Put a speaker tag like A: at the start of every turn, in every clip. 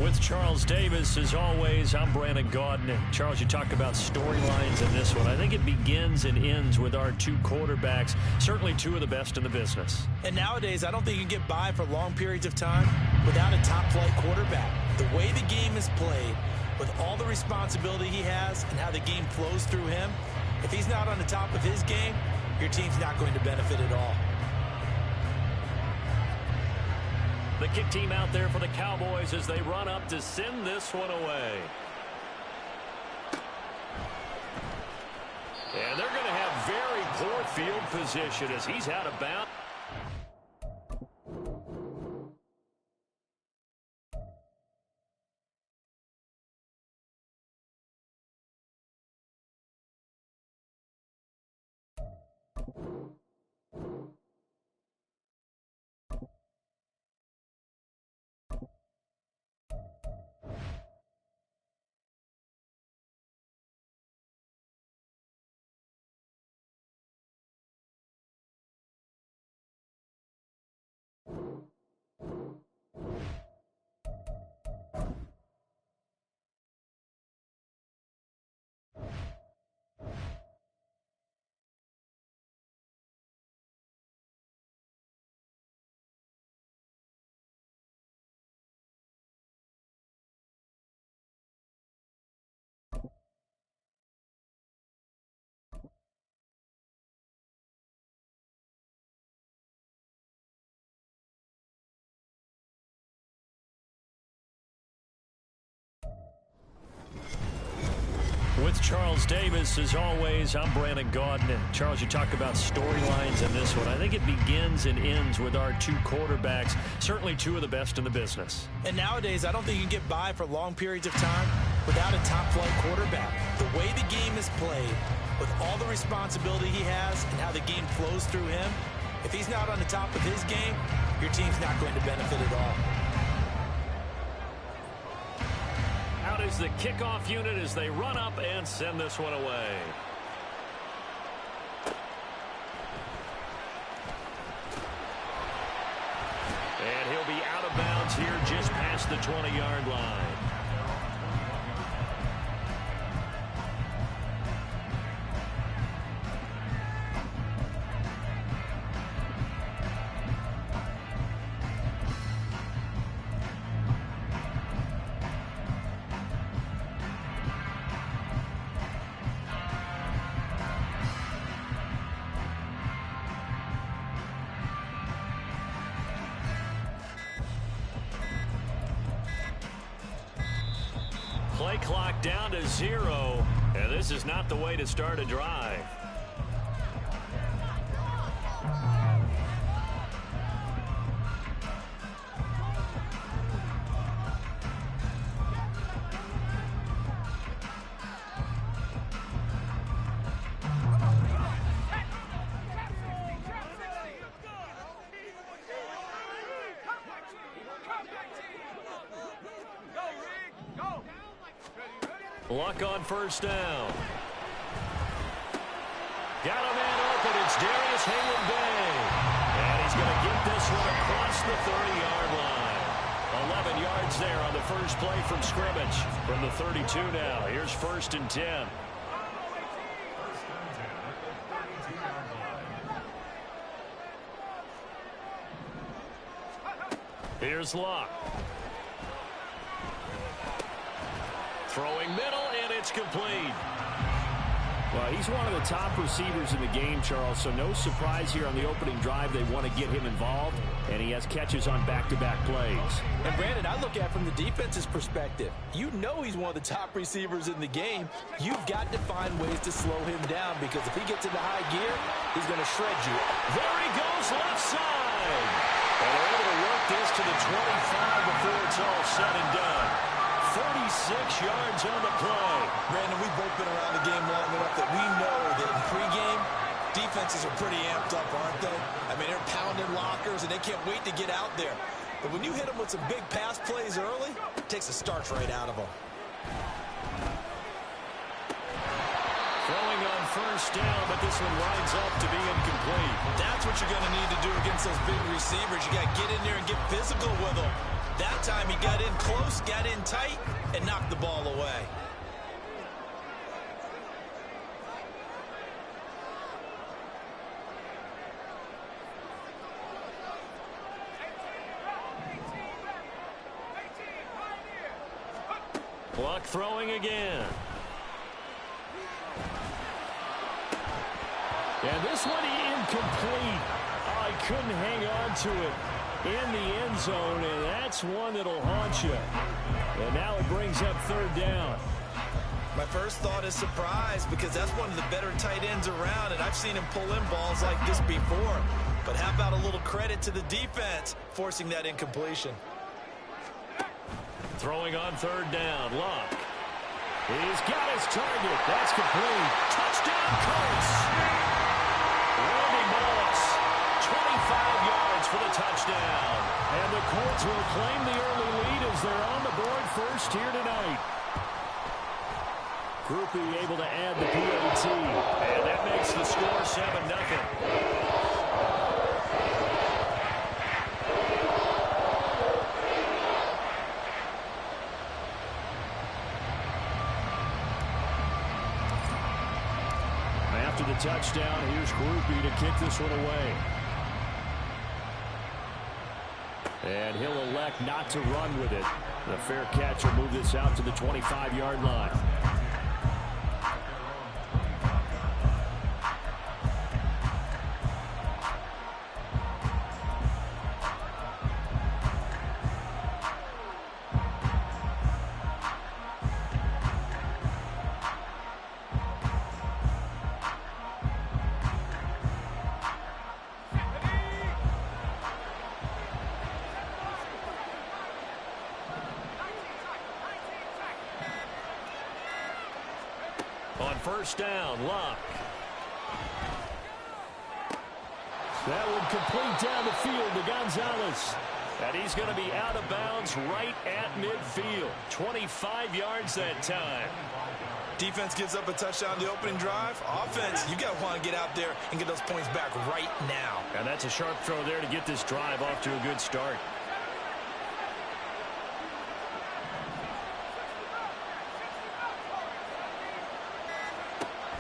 A: With Charles Davis, as always, I'm Brandon Gaudin. Charles, you talk about storylines in this one. I think it begins and ends with our two quarterbacks, certainly two of the best in the business.
B: And nowadays, I don't think you can get by for long periods of time without a top-flight quarterback. The way the game is played, with all the responsibility he has and how the game flows through him, if he's not on the top of his game, your team's not going to benefit at all.
A: The kick team out there for the Cowboys as they run up to send this one away. And they're going to have very poor field position as he's out of bounds. With Charles Davis, as always, I'm Brandon Gaudin. Charles, you talk about storylines in this one. I think it begins and ends with our two quarterbacks, certainly two of the best in the business.
B: And nowadays, I don't think you can get by for long periods of time without a top-flight quarterback. The way the game is played, with all the responsibility he has and how the game flows through him, if he's not on the top of his game, your team's not going to benefit at all.
A: Out is the kickoff unit as they run up and send this one away. And he'll be out of bounds here just past the 20-yard line. Play clock down to 0, and this is not the way to start a drive. Luck on first down. Got a man open. It's Darius Haywood-Bay. And he's going to get this one across the 30-yard line. 11 yards there on the first play from scrimmage. From the 32 now. Here's 1st and 10. Here's Luck. Throwing middle, and it's complete.
C: Well, he's one of the top receivers in the game, Charles, so no surprise here on the opening drive. They want to get him involved, and he has catches on back-to-back plays.
B: And, Brandon, I look at it from the defense's perspective. You know he's one of the top receivers in the game. You've got to find ways to slow him down because if he gets into high gear, he's going to shred you.
A: There he goes, left side. And they're able to work this to the 25 before it's all said and done. 46 yards on the play.
B: Brandon, we've both been around the game long enough that we know that in pregame, defenses are pretty amped up, aren't they? I mean, they're pounding lockers, and they can't wait to get out there. But when you hit them with some big pass plays early, it takes the starch right out of them.
A: Throwing on first down, but this one winds up to be incomplete.
B: That's what you're going to need to do against those big receivers. You got to get in there and get physical with them. That time he got in close, got in tight, and knocked the ball away.
A: Luck throwing again.
C: And this one incomplete. Oh, he couldn't hang on to it in the end zone, and that's one that'll haunt you. And now it brings up third down.
B: My first thought is surprise, because that's one of the better tight ends around, and I've seen him pull in balls like this before. But how about a little credit to the defense forcing that incompletion?
A: Throwing on third down, Luck.
C: He's got his target. That's complete.
A: Touchdown, Colts. Randy Moss, 25 yards for the touchdown.
C: And the Colts will claim the early lead as they're on the board first here tonight. Groupie able to add the PAT.
A: And that makes the score 7-0.
C: After the touchdown, here's Groupie to kick this one away. And he'll elect not to run with it. The fair catch will move this out to the 25-yard line.
A: On first down, Luck.
C: That would complete down the field to Gonzalez.
A: And he's going to be out of bounds right at midfield. 25 yards that time.
B: Defense gives up a touchdown the opening drive. Offense, you got to want to get out there and get those points back right now.
A: And that's a sharp throw there to get this drive off to a good start.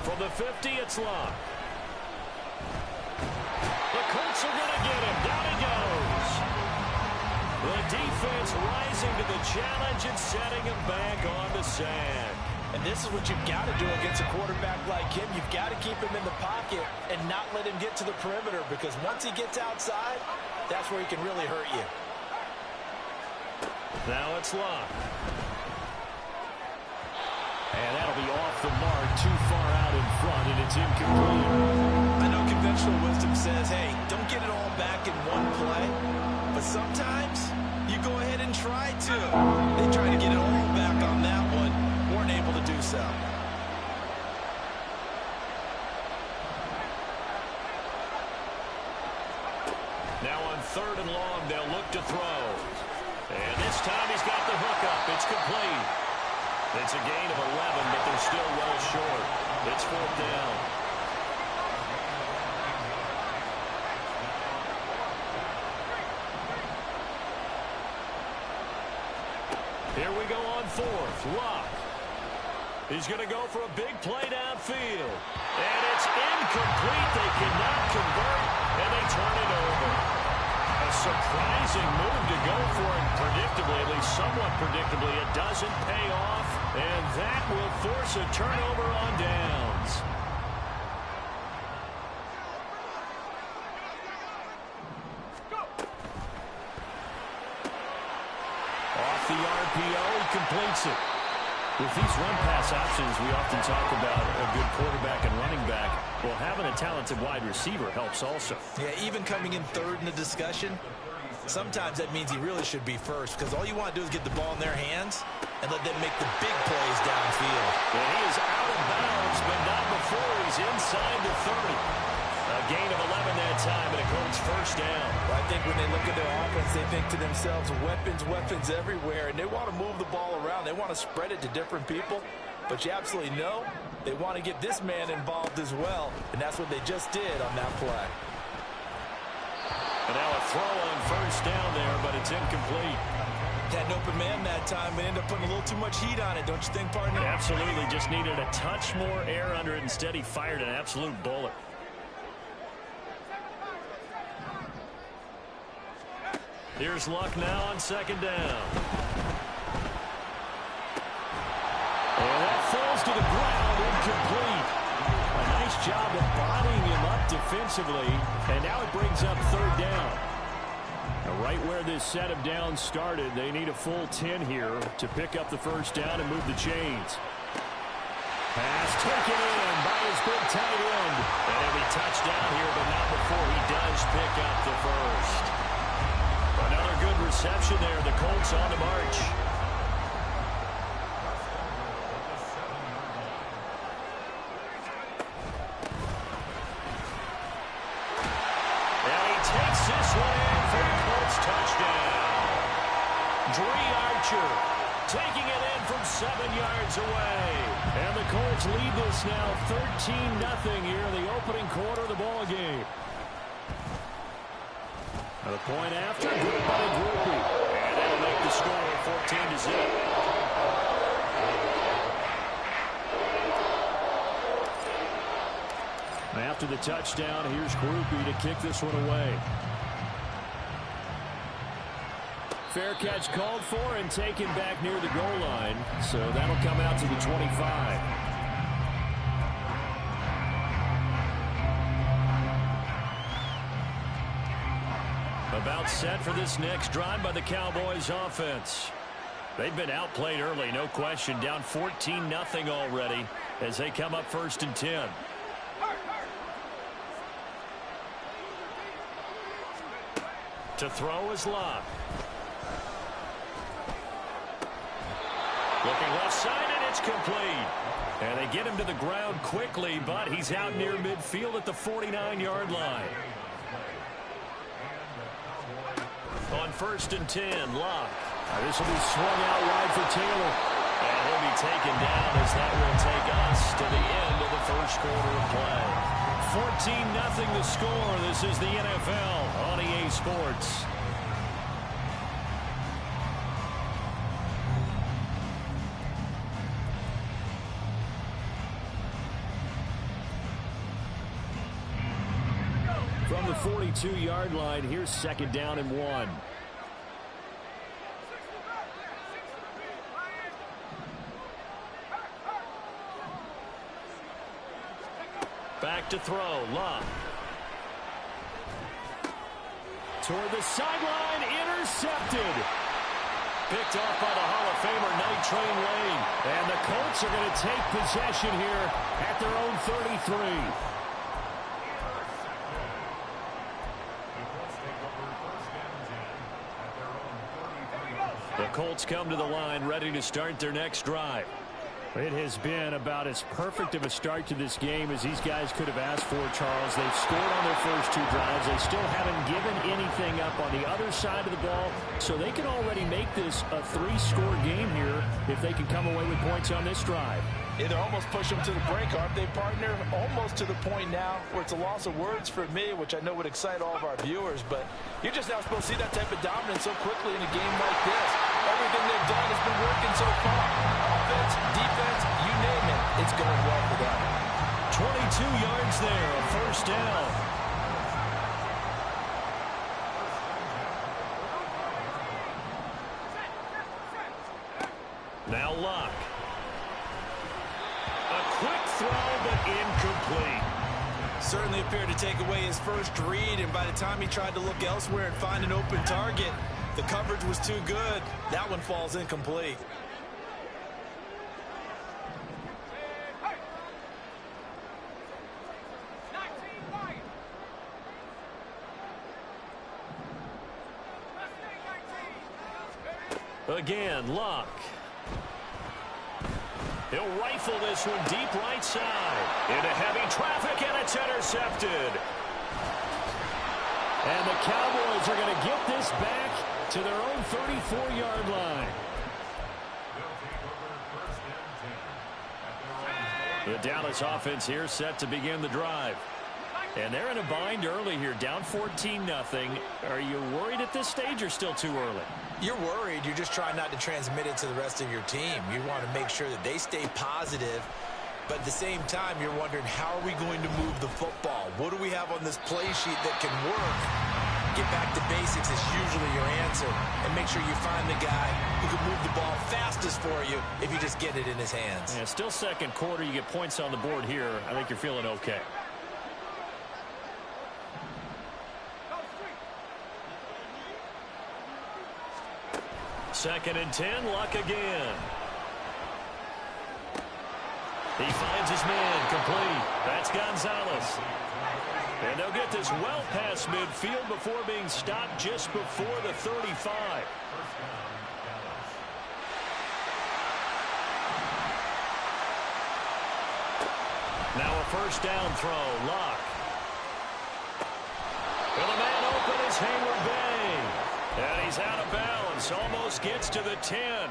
A: From the 50, it's Luck. The Colts are going to get him. Down he goes. The defense rising to the challenge and setting him back on the sand.
B: And this is what you've got to do against a quarterback like him. You've got to keep him in the pocket and not let him get to the perimeter, because once he gets outside, that's where he can really hurt you.
A: Now it's Luck.
C: And that'll be off the mark, too far out in front, and it's incomplete.
B: I know conventional wisdom says, hey, don't get it all back in one play. But sometimes you go ahead and try to. They tried to get it all back on that one, weren't able to do so.
A: Now on third and long, they'll look to throw. And this time he's got the hook up. It's complete. It's a gain of 11, but they're still well short. It's fourth down. Here we go on fourth. Luck. He's going to go for a big play downfield. And it's incomplete. They cannot convert, and they turn it over. A surprising move to go for it predictably, at least somewhat predictably. It doesn't pay off, and that will force a turnover on downs. Off the RPO, he completes it. With these run-pass options, we often talk about a good quarterback and running back. Well, having a talented wide receiver helps also.
B: Yeah, even coming in third in the discussion, sometimes that means he really should be first, because all you want to do is get the ball in their hands and let them make the big plays downfield.
A: And he is out of bounds, but not before he's inside the 30. A gain of 11 that time, and it goes first down.
B: Well, I think when they look at their offense, they think to themselves, weapons everywhere, and they want to move the ball around. They want to spread it to different people, but you absolutely know they want to get this man involved as well, and that's what they just did on that play.
A: And now a throw on first down there, but it's incomplete.
B: Had an open man that time, but ended up putting a little too much heat on it, don't you think, partner?
A: Absolutely. Just needed a touch more air under it. Instead, he fired an absolute bullet. Here's Luck now on second down.
C: And that falls to the ground, incomplete. A nice job of bodying him up defensively, and now it brings up third down. Now, right where this set of downs started, they need a full 10 here to pick up the first down and move the chains. Pass taken in by his big tight end.
A: And he'll be touchdown here, but not before he does pick up the first. Another good reception there. The Colts on the march. And he takes this one in for the Colts touchdown. Dre Archer taking it in from 7 yards away.
C: And the Colts lead this now 13-0 here in the opening quarter of the ball game. The point after, good by Grupe.
A: And that'll make the score 14-0.
C: After the touchdown, here's Grupe to kick this one away. Fair catch called for and taken back near the goal line. So that'll come out to the 25.
A: About set for this next drive by the Cowboys offense. They've been outplayed early, no question. Down 14-0 already as they come up 1st and 10. To throw is Locke. Looking left side, and it's complete. And they get him to the ground quickly, but he's out near midfield at the 49-yard line. On 1st and 10, Locke.
C: This will be swung out wide for Taylor.
A: And he'll be taken down as that will take us to the end of the first quarter of play. 14-0 the score. This is the NFL on EA Sports.
C: From the 42-yard line, here's 2nd down and 1.
A: Back to throw, Locke.
C: Toward the sideline, intercepted.
A: Picked off by the Hall of Famer, Night Train Lane.
C: And the Colts are going to take possession here at their own 33.
A: The Colts come to the line ready to start their next drive.
C: It has been about as perfect of a start to this game as these guys could have asked for, Charles. They've scored on their first 2 drives. They still haven't given anything up on the other side of the ball, so they can already make this a 3-score game here if they can come away with points on this drive.
D: It'll almost push them to the break, aren't they, partner? Almost to the point now where it's a loss of words for me, which I know would excite all of our viewers, but you're just not supposed to see that type of dominance so quickly in a game like this. Everything they've done has been working so far. Offense, defense, you name it, it's going well for them.
A: 22 yards there, a first down. Now Locke. A quick throw, but incomplete.
B: Certainly appeared to take away his first read, and by the time he tried to look elsewhere and find an open target, the coverage was too good. That one falls incomplete.
A: Again, Locke. He'll rifle this one deep right side. Into heavy traffic, and it's intercepted.
C: And the Cowboys are going to get this back to their own 34-yard line. The Dallas offense here set to begin the drive. And they're in a bind early here, down 14-0. Are you worried at this stage or still too early?
B: You're worried. You're just trying not to transmit it to the rest of your team. You want to make sure that they stay positive. But at the same time, you're wondering, how are we going to move the football? What do we have on this play sheet that can work? Get back to basics is usually your answer. And make sure you find the guy who can move the ball fastest for you if you just get it in his hands.
C: Yeah, still second quarter. You get points on the board here. I think you're feeling okay. Second and 10, Luck again. He finds his man, complete. That's Gonzalez. And they'll get this well past midfield before being stopped just before the 35. Now a first down throw, Luck. And the man open is Hayward Bay. And he's out of bounds, almost gets to the 10.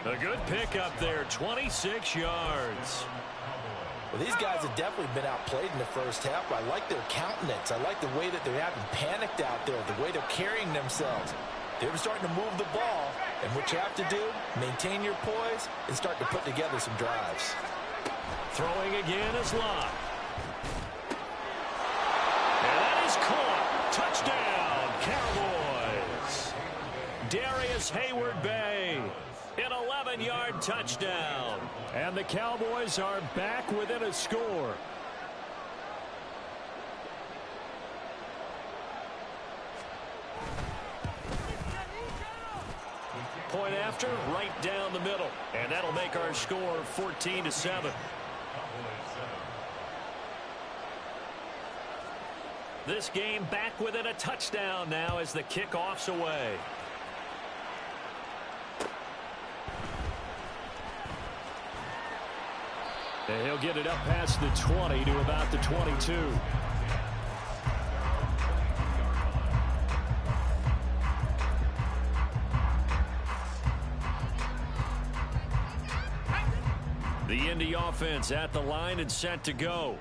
C: A good pickup there, 26 yards.
D: Well, these guys have definitely been outplayed in the first half. I like their countenance. I like the way that they're having panicked out there, the way they're carrying themselves. They're starting to move the ball, and what you have to do, maintain your poise and start to put together some drives.
C: Throwing again is Locke. And that is caught. Touchdown, Cowboys. Darius Hayward-Bay. An 11-yard touchdown. And the Cowboys are back within a score. Point after, right down the middle. And that'll make our score 14-7. This game back within a touchdown now as the kickoff's away. And he'll get it up past the 20 to about the 22. The Indy offense at the line and set to go.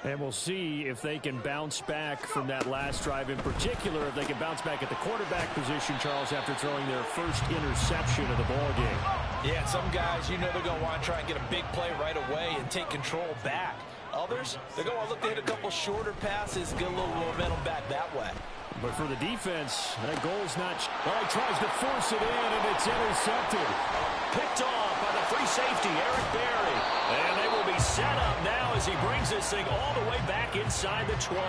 C: And we'll see if they can bounce back from that last drive, in particular if they can bounce back at the quarterback position, Charles, after throwing their first interception of the ball game.
D: Yeah, some guys, you know they're going to want to try and get a big play right away and take control back. Others, they're going to look to hit a couple shorter passes, get a little momentum back that way.
C: But for the defense, that goal's not... Well, he tries to force it in, and it's intercepted. Picked off by the free safety, Eric Berry. And they will be set up now as he brings this thing all the way back inside the 20.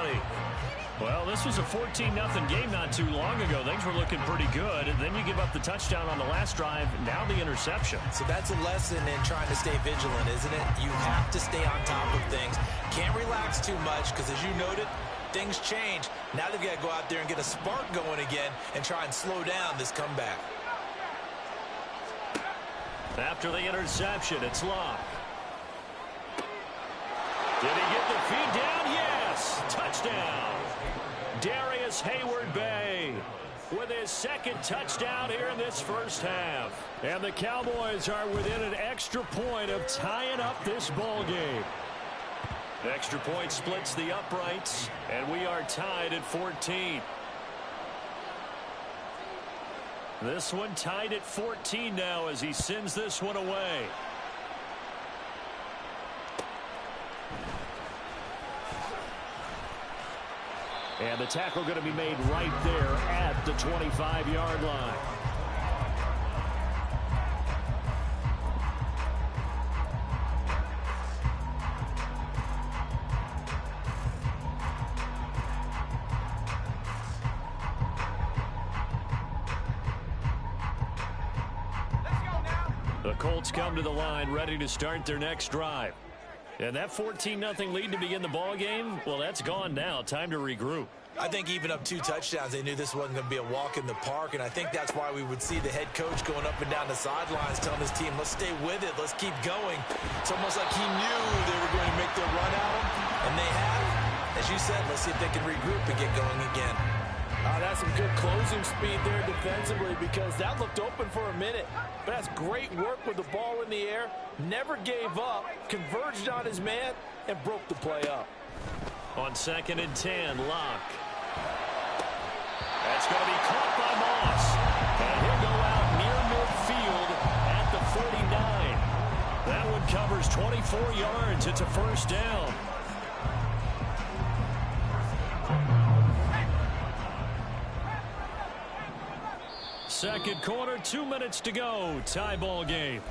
C: Well, this was a 14-0 game not too long ago. Things were looking pretty good, and then you give up the touchdown on the last drive, now the interception.
B: So that's a lesson in trying to stay vigilant, isn't it? You have to stay on top of things. Can't relax too much because, as you noted, things change. Now they've got to go out there and get a spark going again and try and slow down this comeback.
C: After the interception, it's Locke. Did he get the feed down? Yes! Touchdown! Darius Hayward-Bay with his second touchdown here in this first half. And the Cowboys are within an extra point of tying up this ball game. Extra point splits the uprights, and we are tied at 14. This one tied at 14 now as he sends this one away. And the tackle going to be made right there at the 25-yard line. The Colts come to the line ready to start their next drive. And that 14-0 lead to begin the ball game, well, that's gone now. Time to regroup.
B: I think even up 2 touchdowns, they knew this wasn't going to be a walk in the park, and I think that's why we would see the head coach going up and down the sidelines telling his team, let's stay with it, let's keep going. It's almost like he knew they were going to make their run at him, and they have. As you said, let's see if they can regroup and get going again.
D: That's some good closing speed there defensively because that looked open for a minute. But that's great work with the ball in the air. Never gave up, converged on his man, and broke the play up.
C: On 2nd and 10, Locke. That's going to be caught by Moss. And he'll go out near midfield at the 49. That one covers 24 yards. It's a first down. Second quarter, 2 minutes to go. Tie ball game.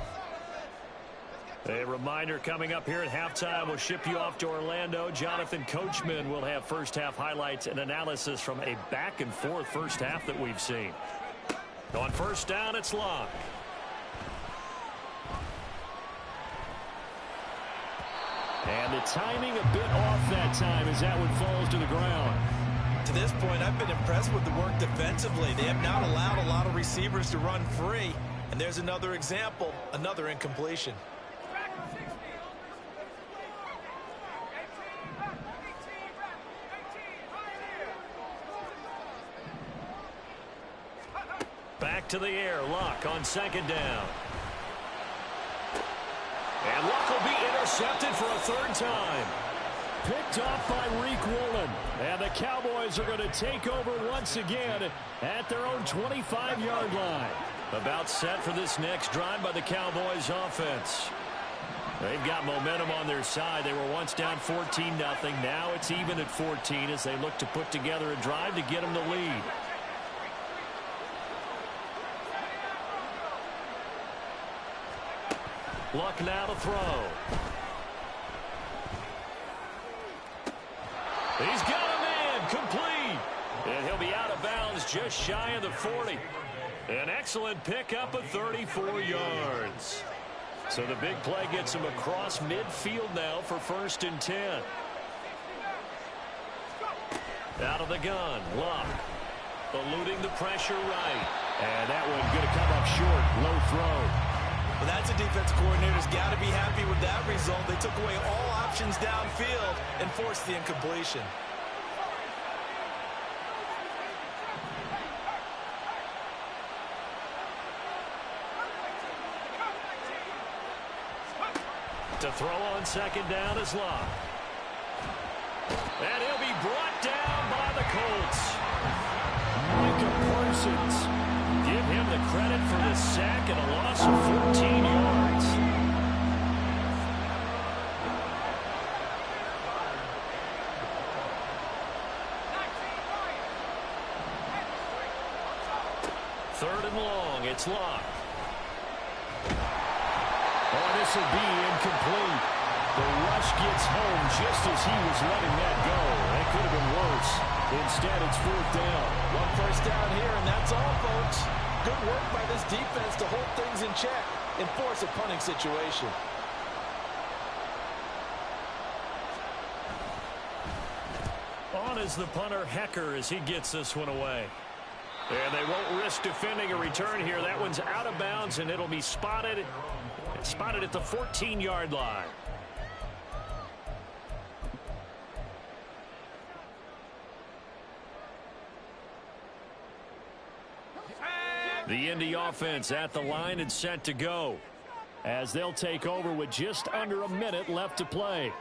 C: A reminder coming up here at halftime. We'll ship you off to Orlando. Jonathan Coachman will have first half highlights and analysis from a back and forth first half that we've seen. On first down, it's Locke. And the timing a bit off that time as that one falls to the ground.
B: To this point, I've been impressed with the work defensively. They have not allowed a lot of receivers to run free. And there's another example, another incompletion.
C: Back to the air. Locke on 2nd down. And Locke will be intercepted for a 3rd time. Picked off by Reek Woolen. And the Cowboys are going to take over once again at their own 25-yard line. About set for this next drive by the Cowboys offense. They've got momentum on their side. They were once down 14-0. Now it's even at 14 as they look to put together a drive to get them the lead. Luck now to throw. He's got a man complete. And he'll be out of bounds just shy of the 40. An excellent pickup of 34 yards. So the big play gets him across midfield now for 1st and 10. Out of the gun, Locke. Eluding the pressure right. And that one going to come up short. Low throw.
B: Well, that's a defense coordinator's got to be happy with that result. They took away all options downfield and forced the incompletion.
C: To throw on 2nd down is Locke. And he'll be brought down by the Colts. Micah Parsons. Give him the credit for the sack and a loss of 14 yards. Third and long, it's Locke. Oh, this will be incomplete. The rush gets home just as he was letting that go. That could have been worse. Instead, it's 4th down.
D: 1 first down here, and that's all, folks. Good work by this defense to hold things in check and force a punting situation.
C: On is the punter, Hecker, as he gets this one away. And they won't risk defending a return here. That one's out of bounds, and it'll be spotted at the 14-yard line. The Indy offense at the line and set to go as they'll take over with just under a minute left to play.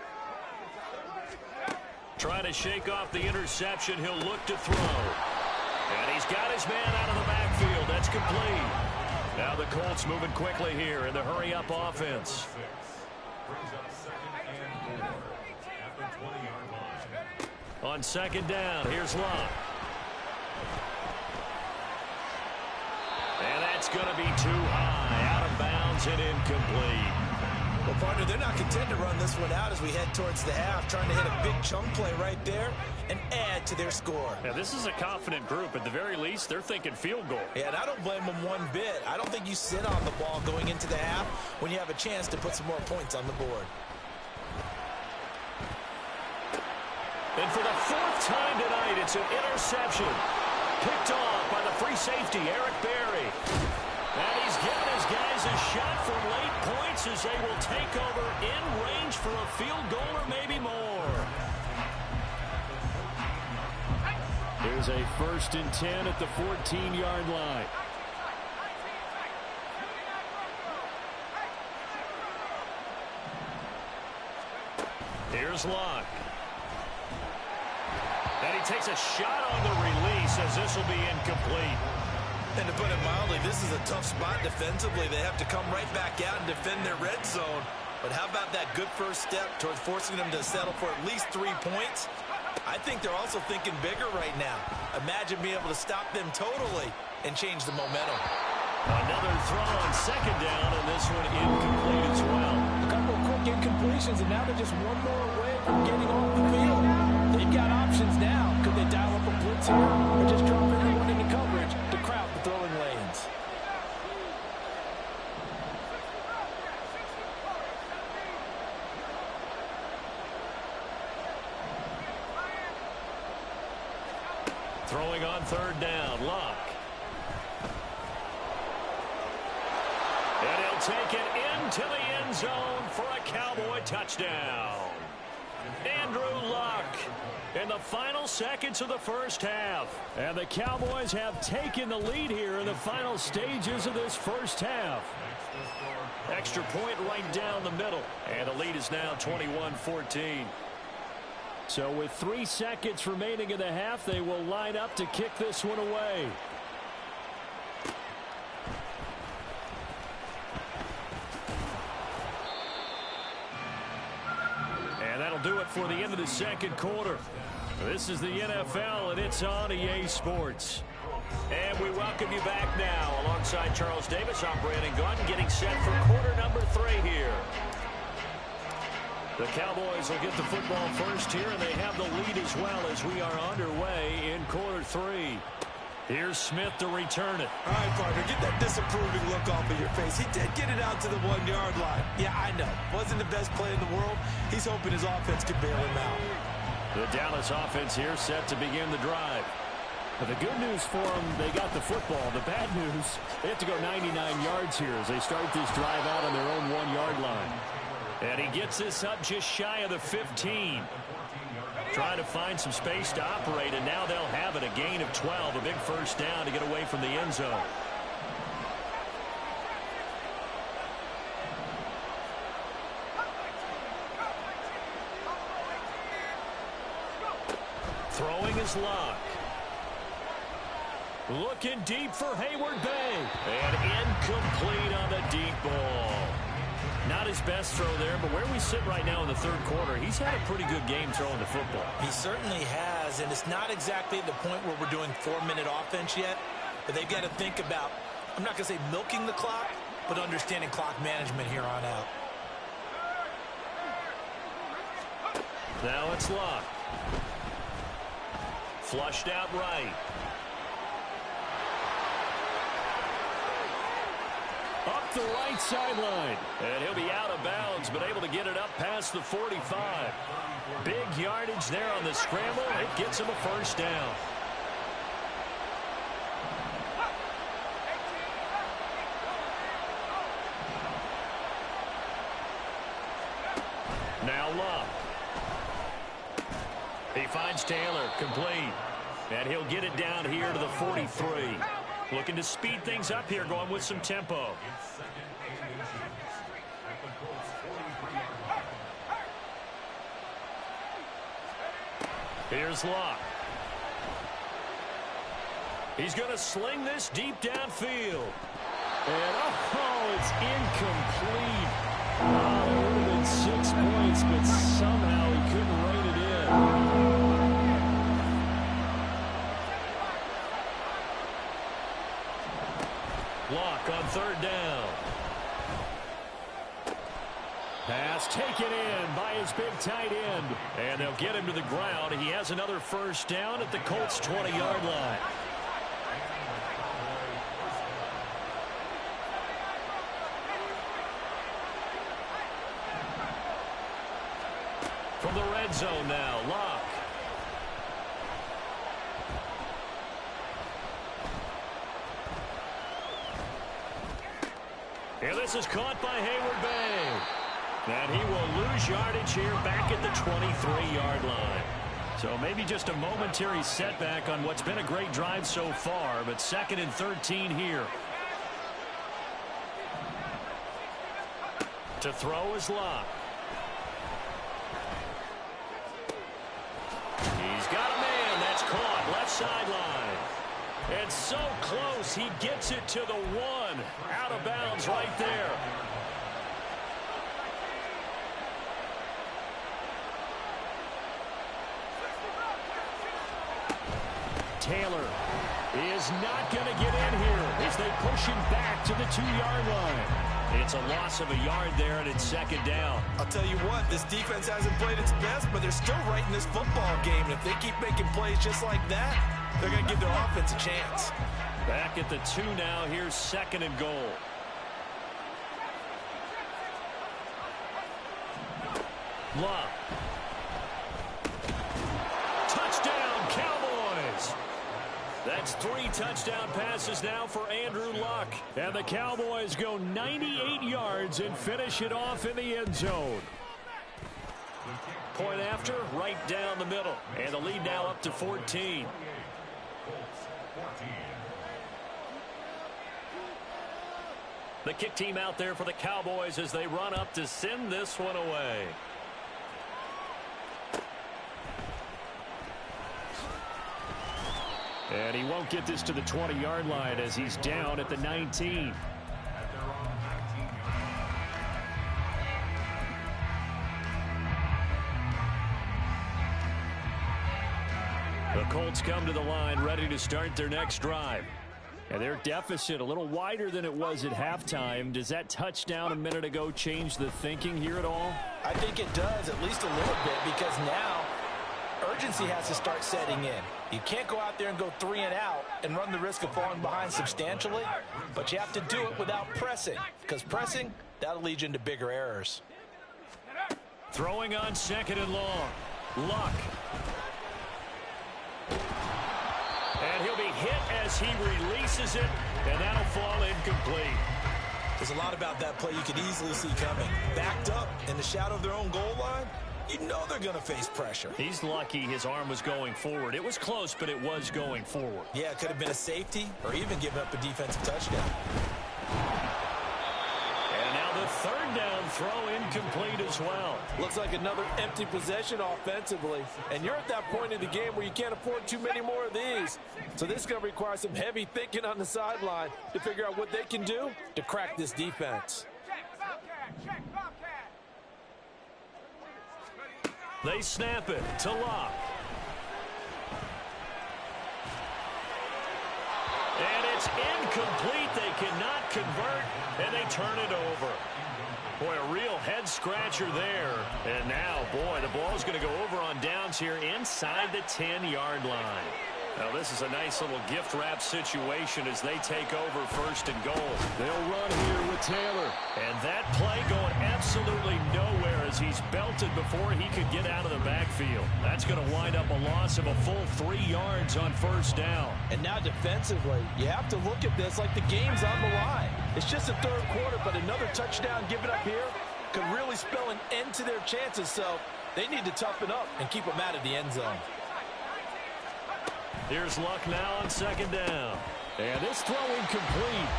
C: Trying to shake off the interception. He'll look to throw. And he's got his man out of the backfield. That's complete. Now the Colts moving quickly here in the hurry-up offense. On 2nd down, here's Locke. And that's going to be too high, out of bounds and incomplete.
B: Well, partner, they're not content to run this one out as we head towards the half, trying to hit a big chunk play right there and add to their score.
C: Now, this is a confident group. At the very least, they're thinking field goal.
B: Yeah, and I don't blame them one bit. I don't think you sit on the ball going into the half when you have a chance to put some more points on the board.
C: And for the 4th time tonight, it's an interception. Picked off by the free safety, Eric Berry. And he's given his guys a shot for late points as they will take over in range for a field goal or maybe more. Here's a 1st and 10 at the 14-yard line. Here's Locke.
A: takes a shot on the release as this will be incomplete.
D: And to put it mildly, this is a tough spot defensively. They have to come right back out and defend their red zone. But how about that good first step towards forcing them to settle for at least 3 points? I think they're also thinking bigger right now. Imagine being able to stop them totally and change the momentum.
A: Another throw on second down, and this one incomplete as well.
B: A couple of quick incompletions, and now they're just one more away from getting off the field. They've got options now. Could they dial up a blitz here or just drop everyone into coverage to crowd the throwing lanes?
A: Throwing on third down, Luck. And he'll take it into the end zone for a Cowboy touchdown. Andrew Luck in the final seconds of the first half. And the Cowboys have taken the lead here in the final stages of this first half. Extra point right down the middle. And the lead is now 21-14. So with 3 seconds remaining in the half, they will line up to kick this one away. And that'll do it for the end of the second quarter. This is the NFL, and it's on EA Sports. And we welcome you back now. Alongside Charles Davis, I'm Brandon Gunn, getting set for quarter number 3 here. The Cowboys will get the football first here, and they have the lead as well as we are underway in quarter 3. Here's Smith to return it.
D: All right, partner, get that disapproving look off of your face. He did get it out to the 1-yard line. Yeah, I know. Wasn't the best play in the world. He's hoping his offense can bail him out.
A: The Dallas offense here set to begin the drive.
C: But the good news for them, they got the football. The bad news, they have to go 99 yards here as they start this drive out on their own 1-yard line.
A: And he gets this up just shy of the 15. Trying to find some space to operate, and now they'll have it. A gain of 12, a big first down to get away from the end zone. Throwing is Luck. Looking deep for Hayward Bay. And incomplete on the deep ball. Not his best throw there, but where we sit right now in the third quarter, he's had a pretty good game throwing the football.
B: He certainly has, and it's not exactly the point where we're doing 4-minute offense yet, but they've got to think about, I'm not going to say milking the clock, but understanding clock management here on out.
A: Now it's Luck. Flushed out right. Up the right sideline. And he'll be out of bounds, but able to get it up past the 45. Big yardage there on the scramble. It gets him a first down. Now Luck. He finds Taylor, complete. And he'll get it down here to the 43. Looking to speed things up here, going with some tempo. Here's Luck. He's going to sling this deep downfield. And, oh, it's incomplete. Oh, it would have been 6 points, but somehow he couldn't rein it in. Luck on third down. Pass taken in by his big tight end. And they'll get him to the ground. He has another first down at the Colts' 20-yard line. From the red zone now, Luck. And this is caught by Hayward Bay. And he will lose yardage here back at the 23-yard line. So maybe just a momentary setback on what's been a great drive so far, but 2nd and 13 here. To throw is Luck. He's got a man. That's And so close, he gets it to the 1. Out of bounds right there. Taylor is not going to get in here as they push him back to the 2-yard line. It's a loss of a yard there, and it's second down.
D: I'll tell you what, this defense hasn't played its best, but they're still right in this football game. And if they keep making plays just like that, they're going to give their offense a chance.
A: Back at the 2 now. Here's second and goal. Love. Touchdown, Cowboys. That's 3 touchdown passes now for Andrew Luck. And the Cowboys go 98 yards and finish it off in the end zone. Point after, right down the middle. And the lead now up to 14. The kick team out there for the Cowboys as they run up to send this one away. And he won't get this to the 20-yard line as he's down at the 19. The Colts come to the line ready to start their next drive. And their deficit a little wider than it was at halftime. Does that touchdown a minute ago change the thinking here at all?
D: I think it does, at least a little bit, because now urgency has to start setting in. You can't go out there and go 3 and out and run the risk of falling behind substantially, but you have to do it without pressing, because pressing, that'll lead you into bigger errors.
A: Throwing on second and long. Luck. And he'll be hit as he releases it, and that'll fall incomplete.
D: There's a lot about that play you could easily see coming. Backed up in the shadow of their own goal line, you know they're going to face pressure.
A: He's lucky his arm was going forward. It was close, but it was going forward.
D: Yeah, it could have been a safety or even given up a defensive touchdown.
A: And now the third down throw incomplete as well.
E: Looks like another empty possession offensively. And you're at that point in the game where you can't afford too many more of these. So this is going to require some heavy thinking on the sideline to figure out what they can do to crack this defense.
A: They snap it to Locke. And it's incomplete. They cannot convert, and they turn it over. Boy, a real head-scratcher there. And now, boy, the ball's going to go over on downs here inside the 10-yard line. Now, this is a nice little gift-wrap situation as they take over first and goal. They'll run here with Taylor. And that play going absolutely nowhere as he's belted before he could get out of the backfield. That's going to wind up a loss of a full 3 yards on first down.
D: And now defensively, you have to look at this like the game's on the line. It's just the third quarter, but another touchdown given up here could really spell an end to their chances. So they need to toughen up and keep them out of the end zone.
A: Here's Luck now on second down. And this throw incomplete.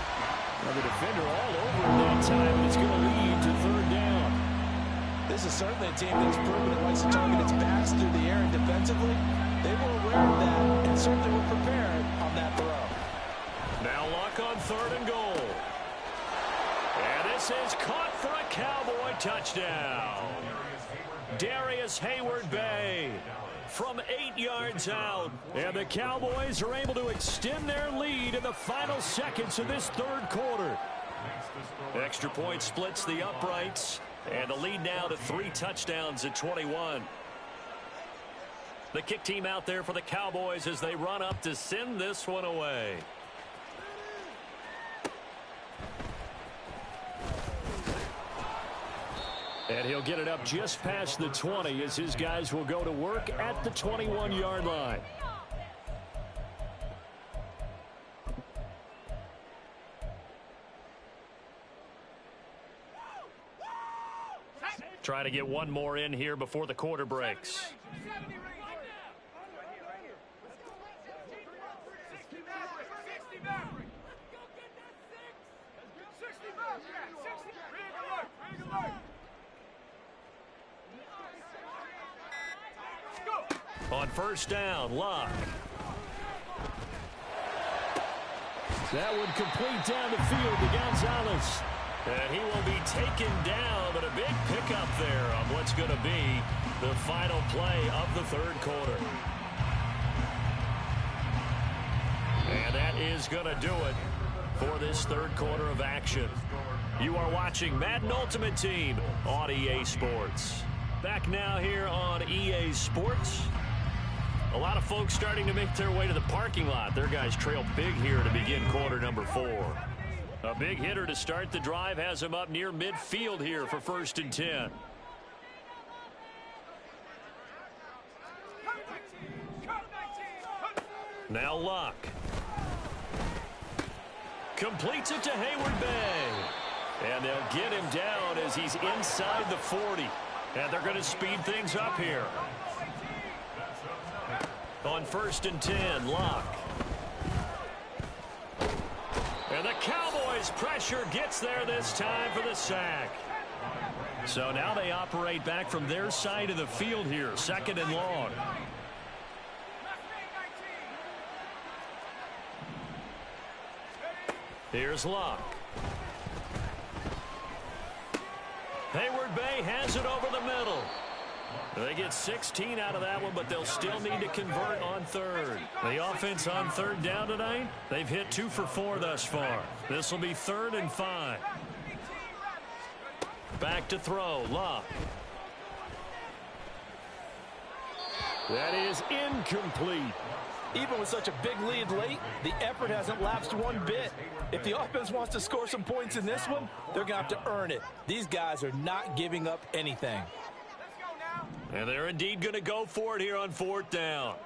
A: Now the defender all over him that time, and it's going to lead to third down.
D: This is certainly a team that's proven it likes to target its backs through the air, and defensively, they were aware of that and certainly were prepared on that throw.
A: Now Luck on third and goal. And this is caught for a Cowboy touchdown. Darius Hayward-Bay from 8 yards out. And the Cowboys are able to extend their lead in the final seconds of this third quarter. Extra point splits the uprights. And the lead now to 3 touchdowns at 21. The kick team out there for the Cowboys as they run up to send this one away. And he'll get it up just past the 20 as his guys will go to work at the 21-yard line. Try to get one more in here before the quarter breaks. On first down, Luck.
C: That would complete down the field to Gonzalez.
A: And he will be taken down, but a big pickup there on what's going to be the final play of the third quarter. And that is going to do it for this third quarter of action. You are watching Madden Ultimate Team on EA Sports. Back now here on EA Sports. A lot of folks starting to make their way to the parking lot. Their guys trail big here to begin quarter number 4. A big hitter to start the drive has him up near midfield here for 1st and 10. Now Luck. Completes it to Hayward Bay. And they'll get him down as he's inside the 40. And they're going to speed things up here. On 1st and 10, Luck. And the Cowboys pressure gets there this time for the sack. So now they operate back from their side of the field here, 2nd and long. Here's Luck. Hayward Bay has it over the middle. They get 16 out of that one, but they'll still need to convert on 3rd. The offense on 3rd down tonight, they've hit 2 for 4 thus far. This will be 3rd and 5. Back to throw, Luck.
C: That is incomplete.
D: Even with such a big lead late, the effort hasn't lapsed one bit. If the offense wants to score some points in this one, they're going to have to earn it. These guys are not giving up anything.
A: And they're indeed going to go for it here on 4th down.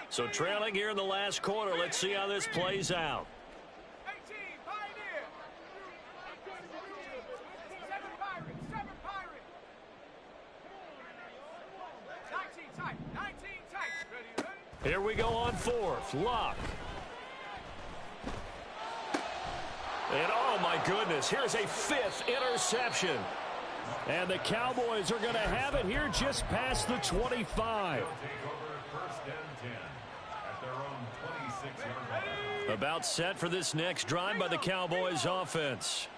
A: So trailing here in the last quarter, let's see how this plays out. Here we go on 4th. Luck. And oh my goodness, here's a 5th interception.
C: And the Cowboys are going to have it here just past the 25.
A: About set for this next drive by the Cowboys offense.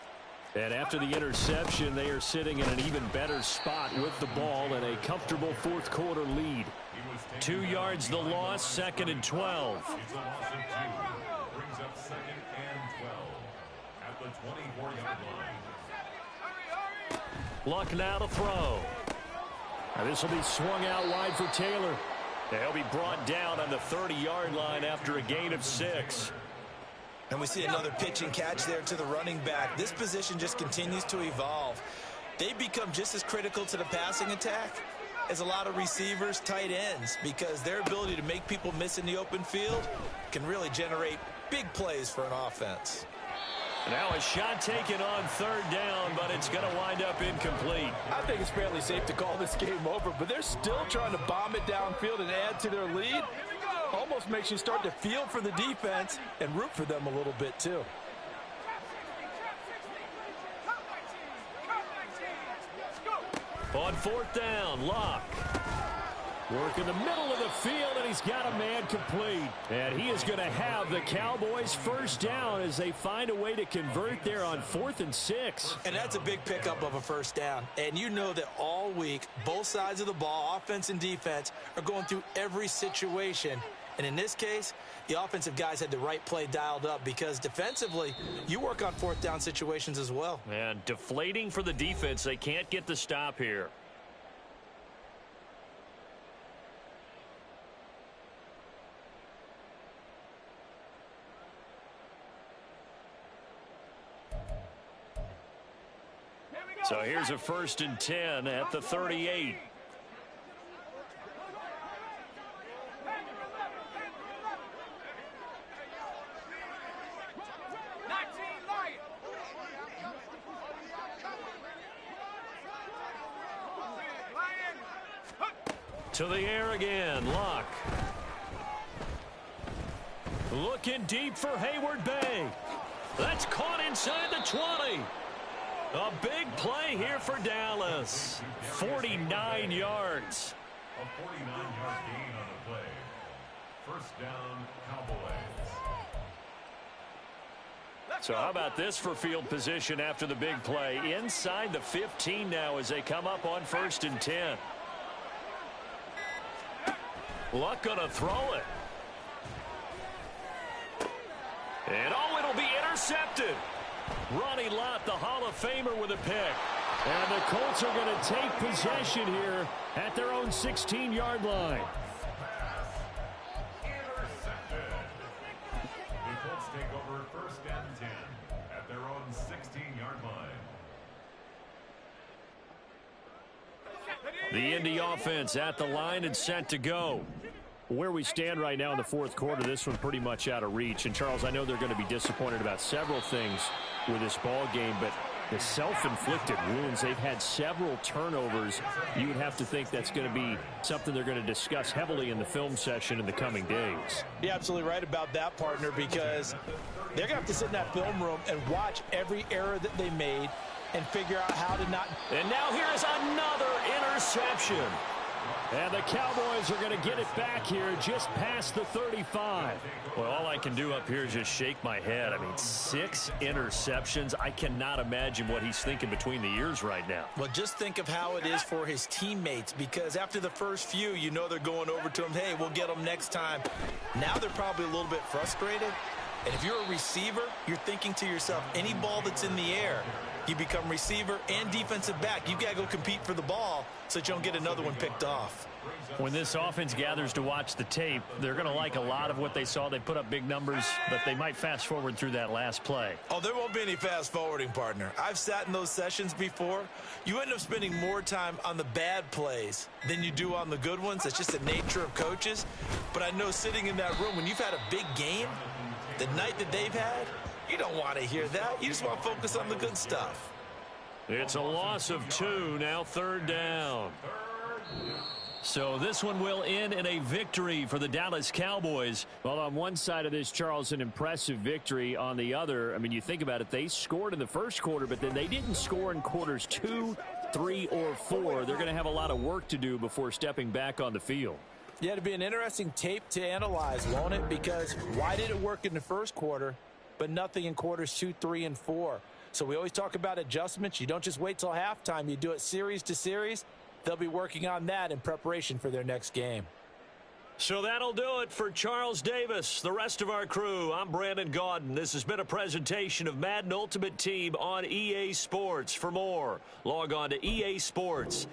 C: And after the interception, they are sitting in an even better spot with the ball and a comfortable 4th quarter lead.
A: 2 yards the loss, 2nd and 12.
F: It's a loss of 2. Brings up 2nd and 12 at the 24-yard line.
A: Luck now to throw.
C: Now this will be swung out wide for Taylor.
A: He'll be brought down on the 30-yard line after a gain of 6.
B: And we see another pitch and catch there to the running back. This position just continues to evolve. They become just as critical to the passing attack as a lot of receivers, tight ends, because their ability to make people miss in the open field can really generate big plays for an offense.
A: Now a shot taken on 3rd down, but it's going to wind up incomplete.
D: I think it's fairly safe to call this game over, but they're still trying to bomb it downfield and add to their lead. Almost makes you start to feel for the defense and root for them a little bit too.
A: On 4th down, Luck.
C: Work in the middle of the field, and he's got a man complete. And he is going to have the Cowboys 1st down as they find a way to convert there on 4th and 6.
B: And that's a big pickup of a 1st down. And you know that all week, both sides of the ball, offense and defense, are going through every situation. And in this case, the offensive guys had the right play dialed up because defensively, you work on 4th down situations as well.
A: And deflating for the defense. They can't get the stop here. So here's a 1st and 10 at the 38. To the air again, Luck. Looking deep for Hayward Bay. That's caught inside the 20. A big play here for Dallas. 49 yards.
F: A 49-yard gain on the play. 1st down, Cowboys.
C: So how about this for field position after the big play? Inside the 15 now as they come up on 1st and 10. Luck gonna throw it. And it'll be intercepted. Ronnie Lott, the Hall of Famer, with a pick. And the Colts are going to take possession here at their own 16-yard line.
F: Intercepted. The Colts take over 1st and 10 at their own 16-yard line.
C: The Indy offense at the line and set to go.
G: Where we stand right now in the 4th quarter, this one pretty much out of reach. And, Charles, I know they're going to be disappointed about several things with this ball game, but the self-inflicted wounds, they've had several turnovers. You would have to think that's going to be something they're going to discuss heavily in the film session in the coming days.
D: You're absolutely right about that, partner, because they're going to have to sit in that film room and watch every error that they made and figure out how to not.
C: And now here is another interception. And the Cowboys are going to get it back here just past the 35.
G: Well, all I can do up here is just shake my head. I mean, 6 interceptions. I cannot imagine what he's thinking between the ears right now.
B: Well, just think of how it is for his teammates, because after the first few, you know they're going over to him, hey, we'll get them next time. Now they're probably a little bit frustrated. And if you're a receiver, you're thinking to yourself, any ball that's in the air, you become receiver and defensive back. You got to go compete for the ball so that you don't get another one picked off.
G: When this offense gathers to watch the tape, they're going to like a lot of what they saw. They put up big numbers, but they might fast forward through that last play.
B: Oh, there won't be any fast forwarding, partner. I've sat in those sessions before. You end up spending more time on the bad plays than you do on the good ones. That's just the nature of coaches. But I know sitting in that room, when you've had a big game, the night that they've had, you don't want to hear that. You just want to focus on the good stuff.
C: It's a loss of 2, now 3rd down. So this one will end in a victory for the Dallas Cowboys.
G: Well, on one side of this, Charles, an impressive victory. On the other, I mean, you think about it, they scored in the first quarter, but then they didn't score in quarters 2, 3, or 4. They're going to have a lot of work to do before stepping back on the field.
D: Yeah, it'd be an interesting tape to analyze, won't it? Because why did it work in the first quarter, but nothing in quarters 2, 3, and 4? So we always talk about adjustments. You don't just wait till halftime. You do it series to series. They'll be working on that in preparation for their next game.
C: So that'll do it for Charles Davis, the rest of our crew. I'm Brandon Gaudin. This has been a presentation of Madden Ultimate Team on EA Sports. For more, log on to EA Sports.